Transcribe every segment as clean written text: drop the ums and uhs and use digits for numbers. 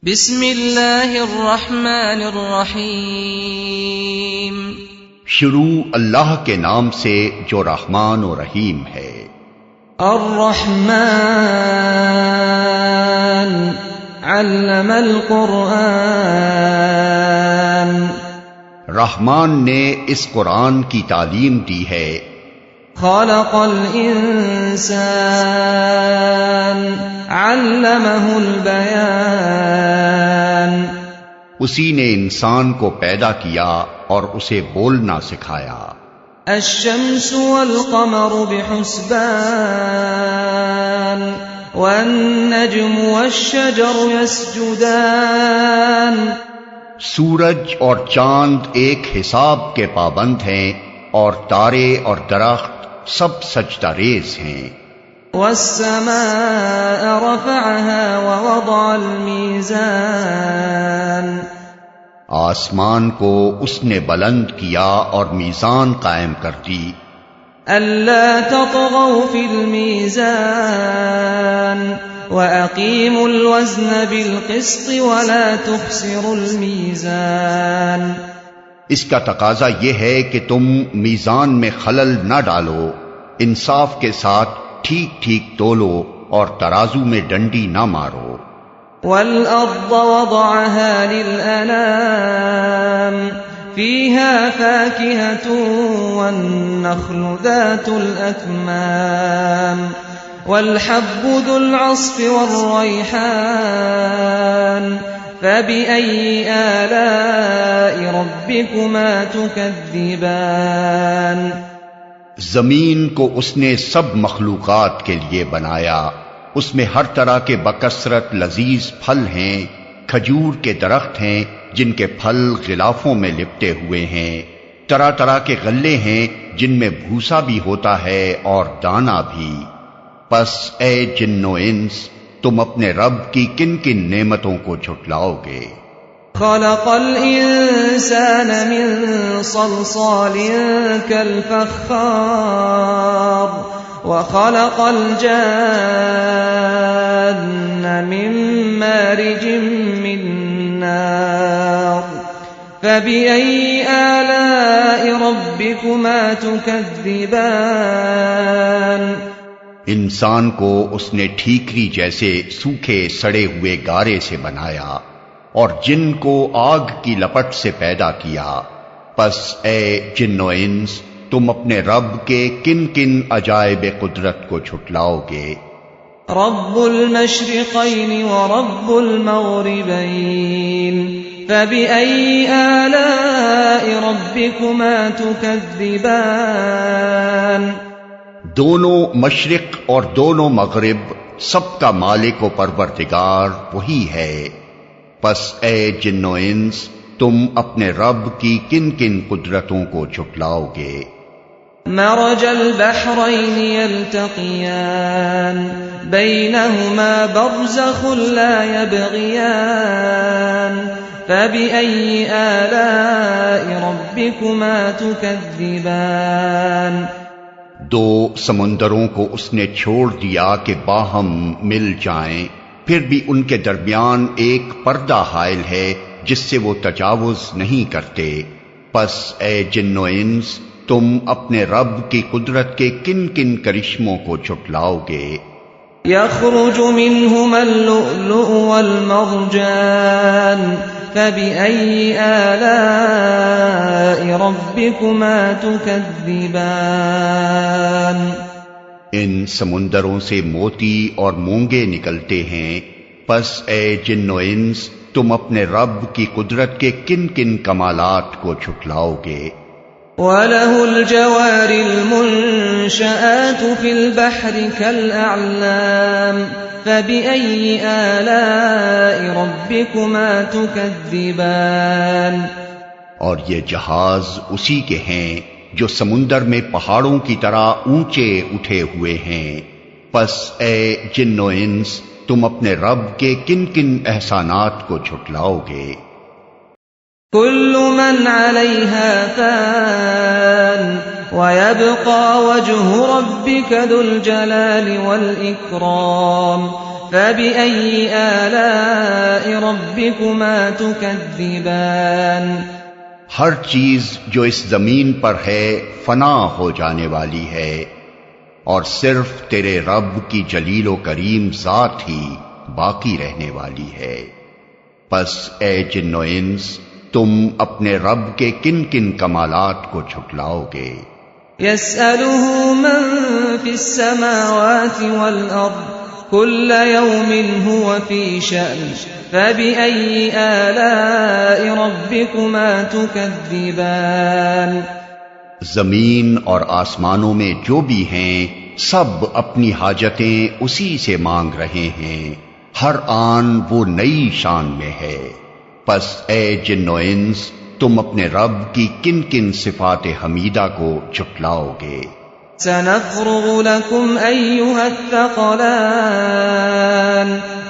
بسم اللہ الرحمن الرحیم۔ شروع اللہ کے نام سے جو رحمان و رحیم ہے۔ الرحمن علم القرآن، رحمان نے اس قرآن کی تعلیم دی ہے۔ خلق الانسان علمہ البیان، اسی نے انسان کو پیدا کیا اور اسے بولنا سکھایا۔ الشمس والقمر بحسبان، والنجم والشجر يسجدان، سورج اور چاند ایک حساب کے پابند ہیں اور تارے اور درخت سب سجدہ ریز ہیں۔ والسماء رفعها ووضع الميزان، آسمان کو اس نے بلند کیا اور میزان قائم کر دی۔ ألا تطغوا في الميزان وأقيموا الوزن بالقسط ولا تخسروا الميزان، اس کا تقاضا یہ ہے کہ تم میزان میں خلل نہ ڈالو، انصاف کے ساتھ ٹھیک ٹھیک تولو اور ترازو میں ڈنڈی نہ مارو۔ والأرض وضعها للأنام، فيها فاكهة والنخل ذات الأكمام، والحب ذو العصف والريحان، فبأي آلاء ربكما تكذبان۔ زمین کو اس نے سب مخلوقات کے لیے بنایا، اس میں ہر طرح کے بکثرت لذیذ پھل ہیں، کھجور کے درخت ہیں جن کے پھل غلافوں میں لپٹے ہوئے ہیں، طرح طرح کے غلے ہیں جن میں بھوسا بھی ہوتا ہے اور دانہ بھی۔ پس اے جن و انس، تم اپنے رب کی کن کن نعمتوں کو جھٹلاؤ گے؟ خلق الانسان من صلصال كالفخار، وخلق الجان من مارج من نار، فبأي آلاء ربكما تكذبان۔ انسان کو اس نے ٹھیکری جیسے سوکھے سڑے ہوئے گارے سے بنایا اور جن کو آگ کی لپٹ سے پیدا کیا۔ پس اے جن و انس، تم اپنے رب کے کن کن عجائب قدرت کو جھٹلاؤ گے؟ رب المشرقین ورب المغربین، فبأي آلاء ربكما تكذبان۔ دونوں مشرق اور دونوں مغرب سب کا مالک و پروردگار وہی ہے۔ پس اے جن و انس، تم اپنے رب کی کن کن قدرتوں کو جھٹلاؤ گے؟ مرج البحرین یلتقیان، بینہما برزخ لا یبغیان، فبأي آلاء ربكما تكذبان۔ دو سمندروں کو اس نے چھوڑ دیا کہ باہم مل جائیں، پھر بھی ان کے درمیان ایک پردہ حائل ہے جس سے وہ تجاوز نہیں کرتے۔ پس اے جن و انس، تم اپنے رب کی قدرت کے کن کن کرشموں کو جھٹلاؤ گے؟ یخرج منہما اللؤلؤ والمرجان، فبأي آلاء ربكما تكذبان۔ ان سمندروں سے موتی اور مونگے نکلتے ہیں، پس اے جن و انس، تم اپنے رب کی قدرت کے کن کن کمالات کو جھٹلاؤ گے؟ وَلَهُ الْجَوَارِ الْمُنشَآتُ فِي الْبَحْرِ كَالْأَعْلَامِ، فَبِأَيِّ آلَاءِ رَبِّكُمَا تُكَذِّبَانِ۔ اور یہ جہاز اسی کے ہیں جو سمندر میں پہاڑوں کی طرح اونچے اٹھے ہوئے ہیں۔ پس اے جن و انس، تم اپنے رب کے کن کن احسانات کو جھٹلاؤ گے؟ كل من عليها فان ويبقى وجه ربك ذو الجلال والإكرام، فبأي آلاء ربكما تكذبان ہر چیز جو اس زمین پر ہے فنا ہو جانے والی ہے، اور صرف تیرے رب کی جلیل و کریم ذات ہی باقی رہنے والی ہے۔ پس اے جن و انس، تم اپنے رب کے کن کن کمالات کو جھٹلاؤ گے؟ يسأله من في السماوات والأرض كل يوم هو في شأن فبأي آلاء ربكما تكذبان زمین اور آسمانوں میں جو بھی ہیں سب اپنی حاجتیں اسی سے مانگ رہے ہیں، ہر آن وہ نئی شان میں ہے۔ پس اے جن و انس، تم اپنے رب کی کن کن صفات حمیدہ کو جھٹلاؤ گے؟ سنفرغ لكم أيها الثقلان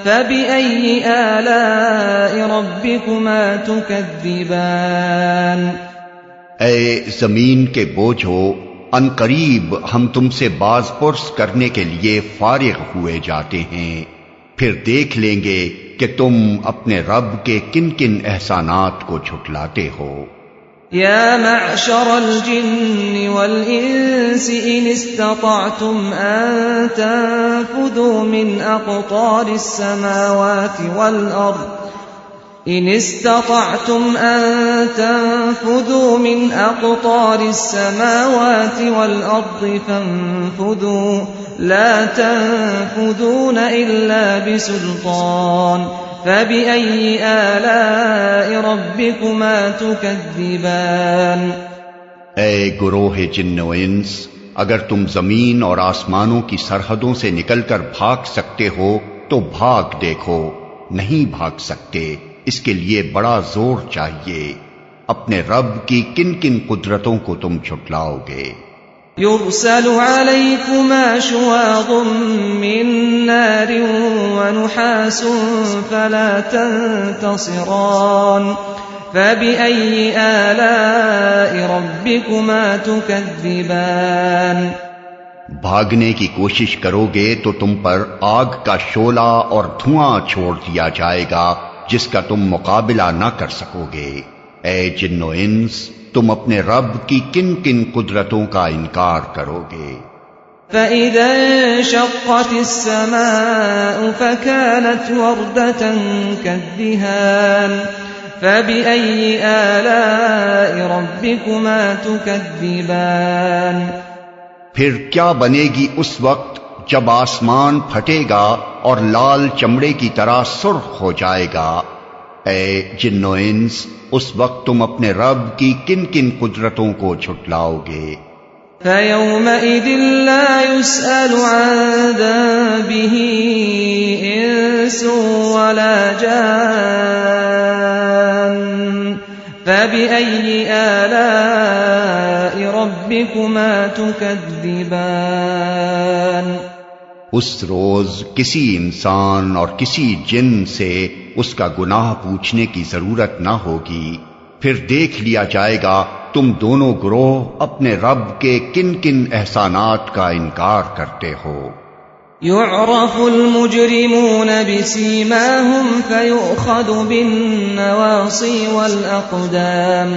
فبأي آلاء ربكما تكذبان اے زمین کے بوجھو، ان قریب ہم تم سے باز پرس کرنے کے لیے فارغ ہوئے جاتے ہیں، پھر دیکھ لیں گے کہ تم اپنے رب کے کن کن احسانات کو جھٹلاتے ہو۔ يا معشر الجن والإنس إن استطعتم أن تنفذوا من أقطار السماوات والأرض إن استطعتم أن تنفذوا من أقطار السماوات والأرض فانفذوا لا تنفذون إلا بسلطان فبأي آلاء ربكما تكذبان اے گروہ جن و انس، اگر تم زمین اور آسمانوں کی سرحدوں سے نکل کر بھاگ سکتے ہو تو بھاگ دیکھو، نہیں بھاگ سکتے، اس کے لیے بڑا زور چاہیے۔ اپنے رب کی کن کن قدرتوں کو تم جھٹلاؤ گے؟ يرسل عليكما شواظ من نار ونحاس فلا تنتصران فبأي آلاء ربكما تكذبان بھاگنے کی کوشش کرو گے تو تم پر آگ کا شعلہ اور دھواں چھوڑ دیا جائے گا جس کا تم مقابلہ نہ کر سکو گے۔ اے جن و انس، تم اپنے رب کی کن کن قدرتوں کا انکار کرو گے؟ فَإِذَا انشَقَّتِ السَّمَاءُ فَكَانَتْ وَرْدَةً كَالدِّهَانِ فَبِأَيِّ آلَاءِ رَبِّكُمَا تُكَذِّبَانِ پھر کیا بنے گی اس وقت جب آسمان پھٹے گا اور لال چمڑے کی طرح سرخ ہو جائے گا؟ اے جن و انس، اس وقت تم اپنے رب کی کن کن قدرتوں کو جھٹلاؤ گے؟ فَيَوْمَئِذٍ لَا يُسْأَلُ عَن ذَنبِهِ إِنسٌ وَلَا جَانٌّ فَبِأَيِّ آلَاءِ رَبِّكُمَا تُكَذِّبَانِ اس روز کسی انسان اور کسی جن سے اس کا گناہ پوچھنے کی ضرورت نہ ہوگی، پھر دیکھ لیا جائے گا تم دونوں گروہ اپنے رب کے کن کن احسانات کا انکار کرتے ہو۔ يُعْرَفُ الْمُجْرِمُونَ بِسِيمَاهُمْ فَيُؤْخَذُ بِالنَّوَاصِي وَالْأَقْدَامِ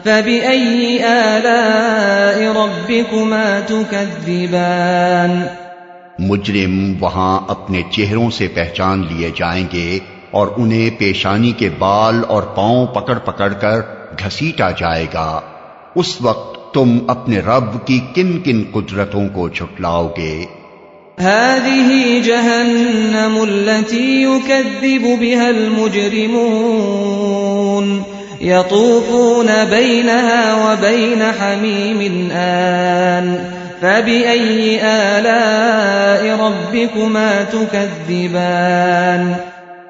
فَبِأَيِّ آلَاءِ رَبِّكُمَا تُكَذِّبَانِ مجرم وہاں اپنے چہروں سے پہچان لیے جائیں گے اور انہیں پیشانی کے بال اور پاؤں پکڑ پکڑ کر گھسیٹا جائے گا۔ اس وقت تم اپنے رب کی کن کن قدرتوں کو جھٹلاؤ گے؟ هذه جهنم التي يكذب بها المجرمون يطوفون بينها وبين حميم آن فبأي آلاء ربكما تكذبان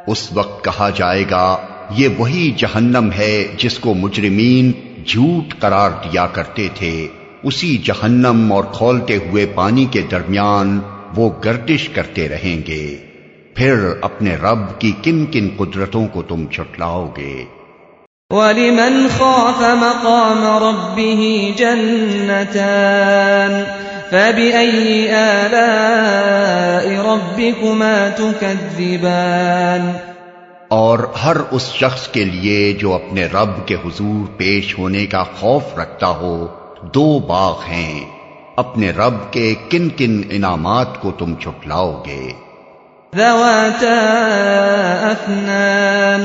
اس وقت کہا جائے گا یہ وہی جہنم ہے جس کو مجرمین جھوٹ قرار دیا کرتے تھے، اسی جہنم اور کھولتے ہوئے پانی کے درمیان وہ گردش کرتے رہیں گے۔ پھر اپنے رب کی کن کن قدرتوں کو تم جھٹلاؤ گے؟ وَلِمَنْ خَافَ مَقَامَ رَبِّهِ جَنَّتَانِ فبأي آلاء ربكما تكذبان اور ہر اس شخص کے لیے جو اپنے رب کے حضور پیش ہونے کا خوف رکھتا ہو دو باغ ہیں، اپنے رب کے کن کن انعامات کو تم چھٹلاؤ گے؟ ذواتا أفنان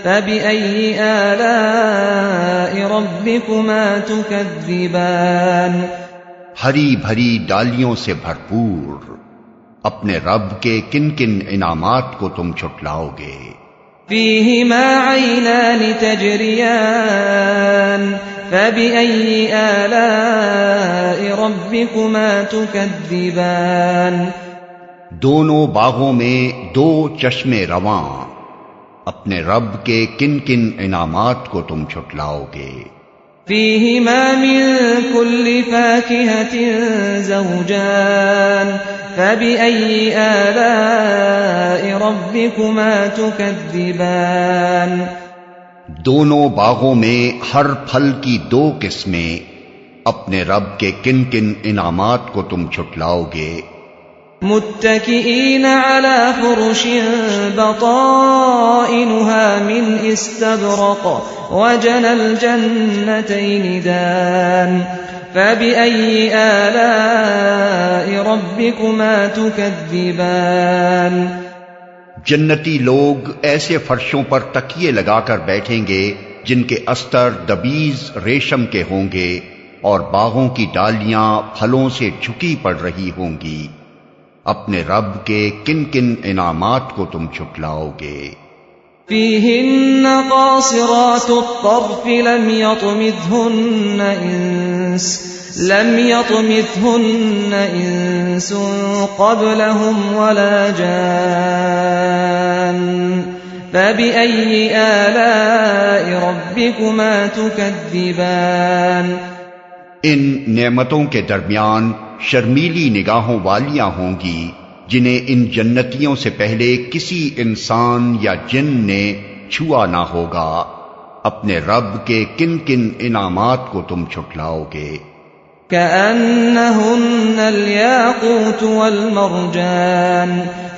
فبأي آلاء ربكما تكذبان ہری بھری ڈالیوں سے بھرپور اپنے رب کے کن کن انعامات کو تم چھٹلاؤ گے؟ فيهما عينان تجريان فبأي آلاء ربكما تكذبان دونوں باغوں میں دو چشمے رواں، اپنے رب کے کن کن انعامات کو تم چھٹلاؤ گے؟ فيهما من كل فاكهة زوجان فبأي آلاء ربكما تكذبان دونوں باغوں میں ہر پھل کی دو قسمیں، اپنے رب کے کن کن انعامات کو تم چھٹلاؤ گے؟ متكئين على فرش بطائنها من استبرق وجنى الجنتين دان فبأي آلاء ربكما تكذبان جنتی لوگ ایسے فرشوں پر تکیے لگا کر بیٹھیں گے جن کے استر دبیز ریشم کے ہوں گے اور باغوں کی ڈالیاں پھلوں سے جھکی پڑ رہی ہوں گی، اپنے رب کے کن کن انعامات کو تم چھٹلاؤ گے؟ فيهن قاصرات الطرف لم يطمثهن إنس قبلهم ولا جان فبأي آلاء ربكما تكذبان ان نعمتوں کے درمیان شرمیلی نگاہوں والیاں ہوں گی جنہیں ان جنتیوں سے پہلے کسی انسان یا جن نے چھوا نہ ہوگا، اپنے رب کے کن کن انعامات کو تم چھٹلاؤ گے؟ كأنهن الياقوت والمرجان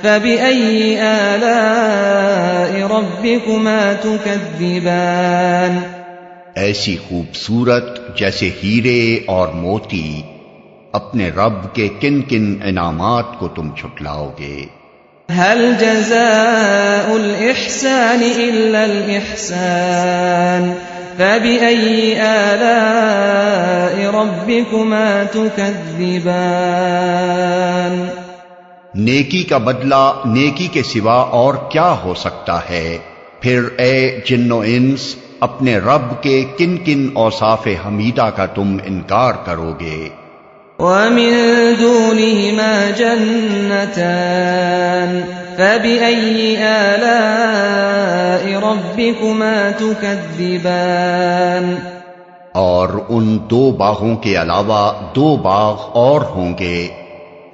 فبأي آلاء ربكما تكذبان ایسی خوبصورت جیسے ہیرے اور موتی، اپنے رب کے کن کن انعامات کو تم چھٹلاؤ گے؟ هل جزاء الإحسان إلا الإحسان فبأي آلاء ربكما تكذبان نیکی کا بدلہ نیکی کے سوا اور کیا ہو سکتا ہے؟ پھر اے جن و انس اپنے رب کے کن کن اوصاف حمیدہ کا تم انکار کرو گے؟ ومن دونهما جنتان فبأي آلاء ربكما تكذبان اور ان دو باغوں کے علاوہ دو باغ اور ہوں گے،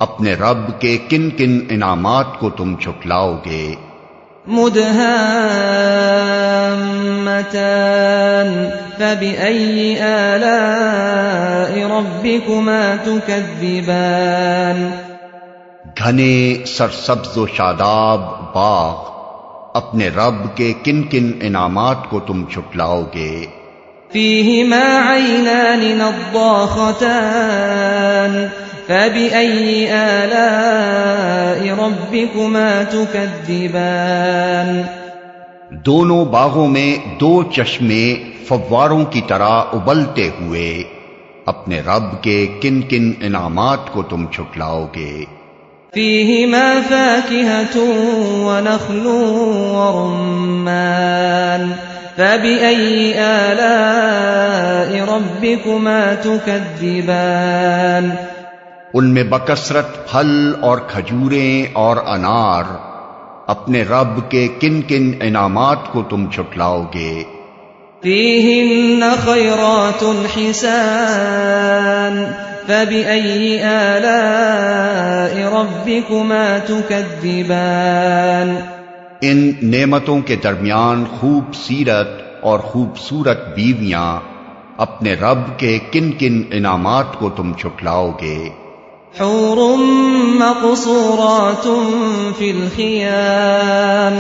اپنے رب کے کن کن انعامات کو تم چھٹلاؤ گے؟ مدهامتان فبأي آلاء ربكما تكذبان گھنے سرسبز و شاداب باغ، اپنے رب کے کن کن انعامات کو تم چھٹلاؤ گے؟ فيهما عينان نضاختان فبأي آلاء ربكما تكذبان دونوں باغوں میں دو چشمے فواروں کی طرح ابلتے ہوئے، اپنے رب کے کن کن انعامات کو تم چھٹلاؤ گے؟ فيهما فاكهة ونخل ورمان فبأي آلاء ربكما تكذبان ان میں بکثرت پھل اور کھجوریں اور انار، اپنے رب کے کن کن انعامات کو تم چھٹلاؤ گے؟ فيهن خيرات حسان فبأي آلاء ربكما تكذبان ان نعمتوں کے درمیان خوب سیرت اور خوبصورت بیویاں، اپنے رب کے کن کن انعامات کو تم چھٹلاؤ گے؟ حور مقصورات في الخيام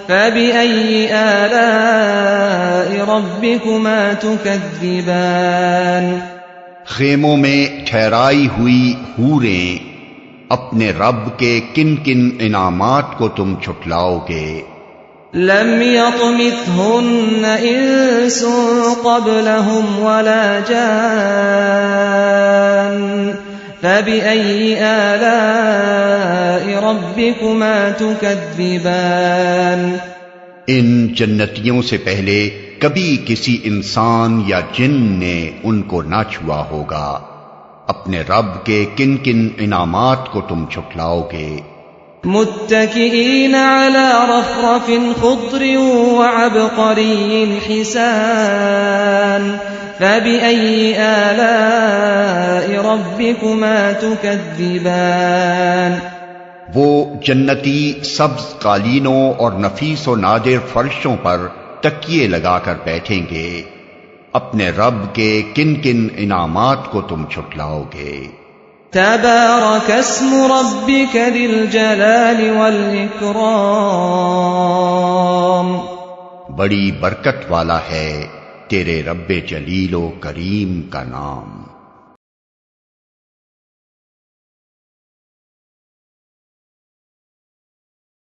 فبأي آلاء ربكما تكذبان خیموں میں ٹھہرائی ہوئی حوریں، اپنے رب کے کن کن انعامات کو تم چھٹلاؤ گے؟ لم يطمثهن انس قبلهم ولا جان فبأي آلاء ربكما تكذبان ان جنتیوں سے پہلے کبھی کسی انسان یا جن نے ان کو نہ چھوا ہوگا، اپنے رب کے کن کن انعامات کو تم چھٹلاؤ گے؟ متكئين على رفرف خضر وعبقري حسان فبأي آلاء ربكما تكذبان وہ جنتی سبز قالینوں اور نفیس و نادر فرشوں پر تکیے لگا کر بیٹھیں گے، اپنے رب کے کن کن انعامات کو تم چھٹلاؤ گے؟ تبارك اسم ربك ذي الجلال والإكرام بڑی برکت والا ہے تیرے رب جلیل و کریم کا نام۔